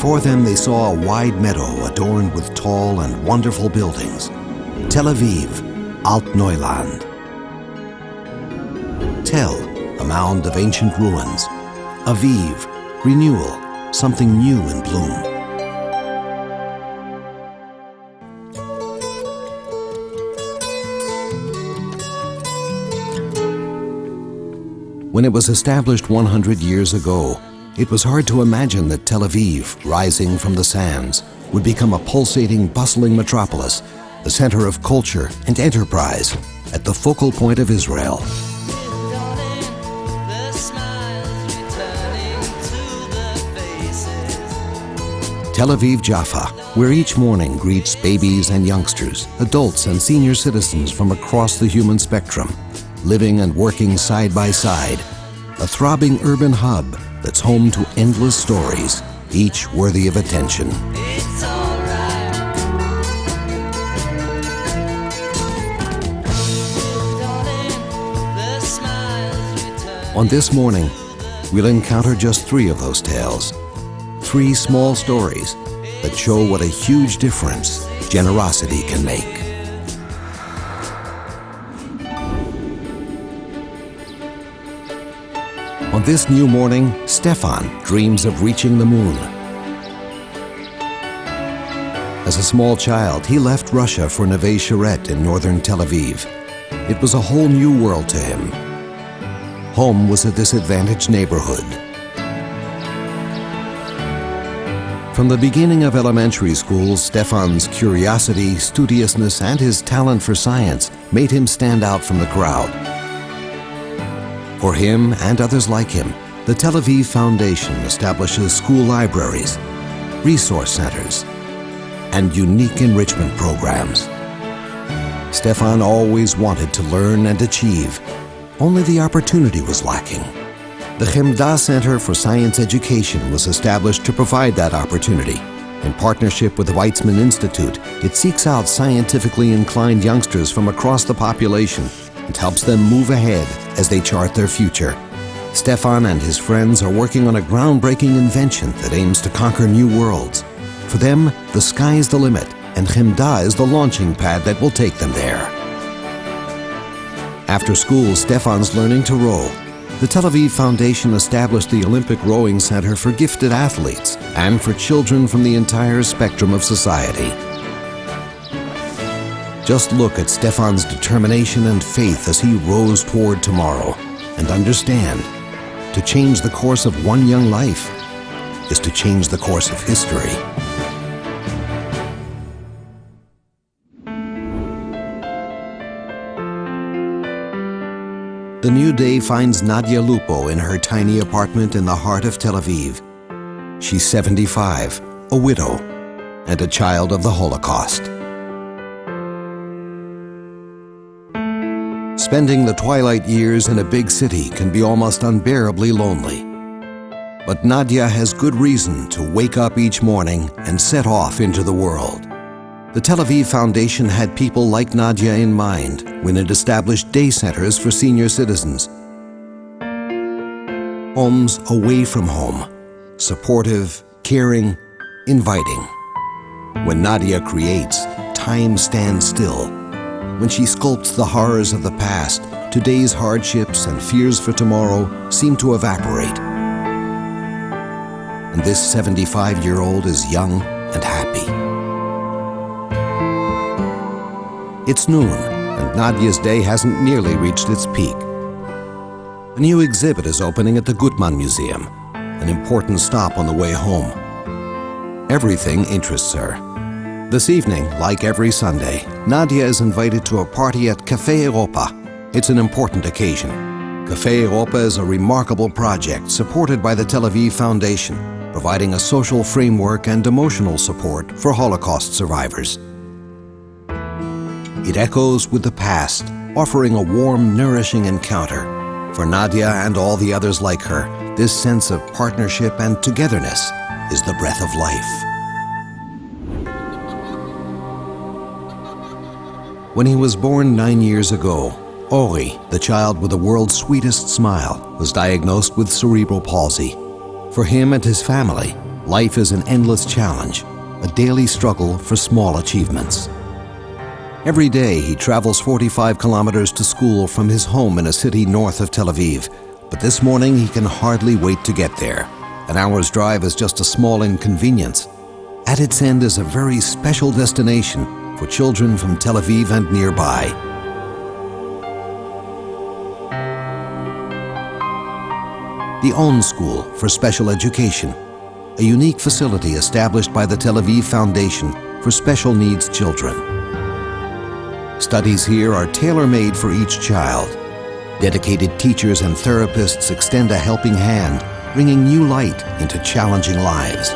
Before them they saw a wide meadow adorned with tall and wonderful buildings. Tel Aviv, Alt Neuland. Tel, a mound of ancient ruins. Aviv, renewal, something new in bloom. When it was established 100 years ago, it was hard to imagine that Tel Aviv, rising from the sands, would become a pulsating, bustling metropolis, the center of culture and enterprise, at the focal point of Israel. Tel Aviv-Yafo, where each morning greets babies and youngsters, adults and senior citizens from across the human spectrum, living and working side by side, a throbbing urban hub that's home to endless stories, each worthy of attention. On this morning, we'll encounter just 3 of those tales. 3 small stories that show what a huge difference generosity can make. On this new morning, Stefan dreams of reaching the moon. As a small child, he left Russia for Neve Sheret in northern Tel Aviv. It was a whole new world to him. Home was a disadvantaged neighborhood. From the beginning of elementary school, Stefan's curiosity, studiousness, and his talent for science made him stand out from the crowd. For him and others like him, the Tel Aviv Foundation establishes school libraries, resource centers, and unique enrichment programs. Stefan always wanted to learn and achieve, only the opportunity was lacking. The Chemda Center for Science Education was established to provide that opportunity. In partnership with the Weizmann Institute, it seeks out scientifically inclined youngsters from across the population and helps them move ahead as they chart their future. Stefan and his friends are working on a groundbreaking invention that aims to conquer new worlds. For them, the sky's the limit, and Chemda is the launching pad that will take them there. After school, Stefan's learning to row. The Tel Aviv Foundation established the Olympic Rowing Center for gifted athletes and for children from the entire spectrum of society. Just look at Stefan's determination and faith as he rows toward tomorrow, and understand, to change the course of one young life is to change the course of history. The new day finds Nadia Lupo in her tiny apartment in the heart of Tel Aviv. She's 75, a widow, and a child of the Holocaust. Spending the twilight years in a big city can be almost unbearably lonely. But Nadia has good reason to wake up each morning and set off into the world. The Tel Aviv Foundation had people like Nadia in mind when it established day centers for senior citizens. Homes away from home, supportive, caring, inviting. When Nadia creates, time stands still. When she sculpts the horrors of the past, today's hardships and fears for tomorrow seem to evaporate. And this 75-year-old is young and happy. It's noon, and Nadia's day hasn't nearly reached its peak. A new exhibit is opening at the Gutmann Museum, an important stop on the way home. Everything interests her. This evening, like every Sunday, Nadia is invited to a party at Café Europa. It's an important occasion. Café Europa is a remarkable project supported by the Tel Aviv Foundation, providing a social framework and emotional support for Holocaust survivors. It echoes with the past, offering a warm, nourishing encounter. For Nadia and all the others like her, this sense of partnership and togetherness is the breath of life. When he was born 9 years ago, Ori, the child with the world's sweetest smile, was diagnosed with cerebral palsy. For him and his family, Life is an endless challenge, a daily struggle for small achievements. Every day he travels 45 kilometers to school from his home in a city north of Tel Aviv, but this morning he can hardly wait to get there. An hour's drive is just a small inconvenience. At its end is a very special destination for children from Tel Aviv and nearby. The OWN School for Special Education, a unique facility established by the Tel Aviv Foundation for special needs children. Studies here are tailor-made for each child. Dedicated teachers and therapists extend a helping hand, bringing new light into challenging lives.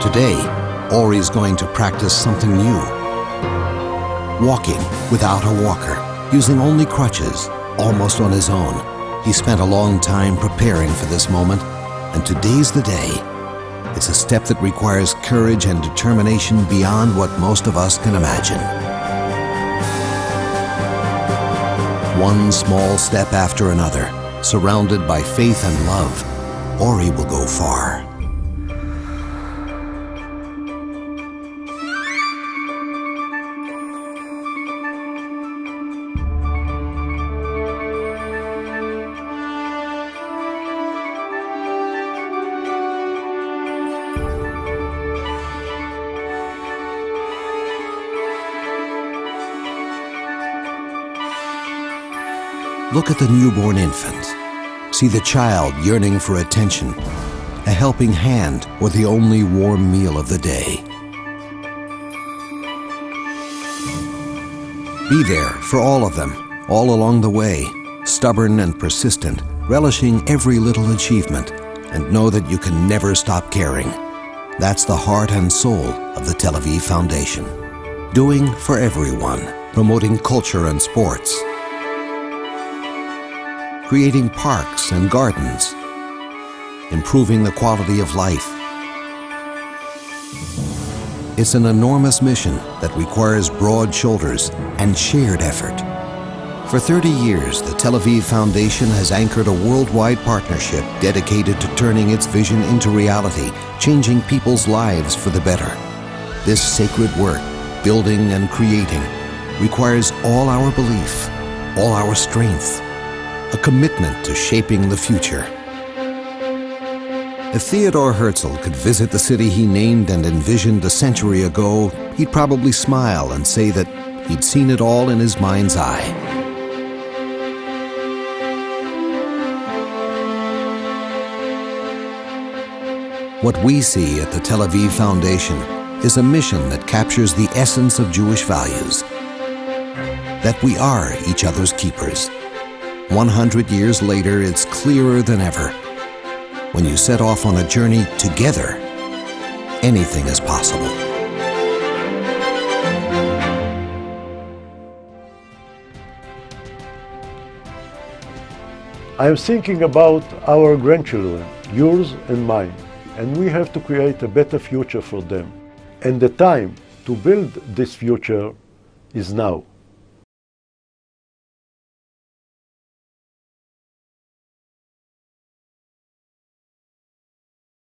Today, Ori's going to practice something new. Walking without a walker, using only crutches, almost on his own. He spent a long time preparing for this moment, and today's the day. It's a step that requires courage and determination beyond what most of us can imagine. One small step after another, surrounded by faith and love, Ori will go far. Look at the newborn infant. See the child yearning for attention, a helping hand, or the only warm meal of the day. Be there for all of them, all along the way, stubborn and persistent, relishing every little achievement, and know that you can never stop caring. That's the heart and soul of the Tel Aviv Foundation. Doing for everyone, promoting culture and sports, creating parks and gardens, improving the quality of life. It's an enormous mission that requires broad shoulders and shared effort. For 30 years, the Tel Aviv Foundation has anchored a worldwide partnership dedicated to turning its vision into reality, changing people's lives for the better. This sacred work, building and creating, requires all our belief, all our strength, a commitment to shaping the future. If Theodor Herzl could visit the city he named and envisioned a century ago, he'd probably smile and say that he'd seen it all in his mind's eye. What we see at the Tel Aviv Foundation is a mission that captures the essence of Jewish values, that we are each other's keepers. 100 years later, it's clearer than ever. When you set off on a journey together, anything is possible. I am thinking about our grandchildren, yours and mine, and we have to create a better future for them. And the time to build this future is now.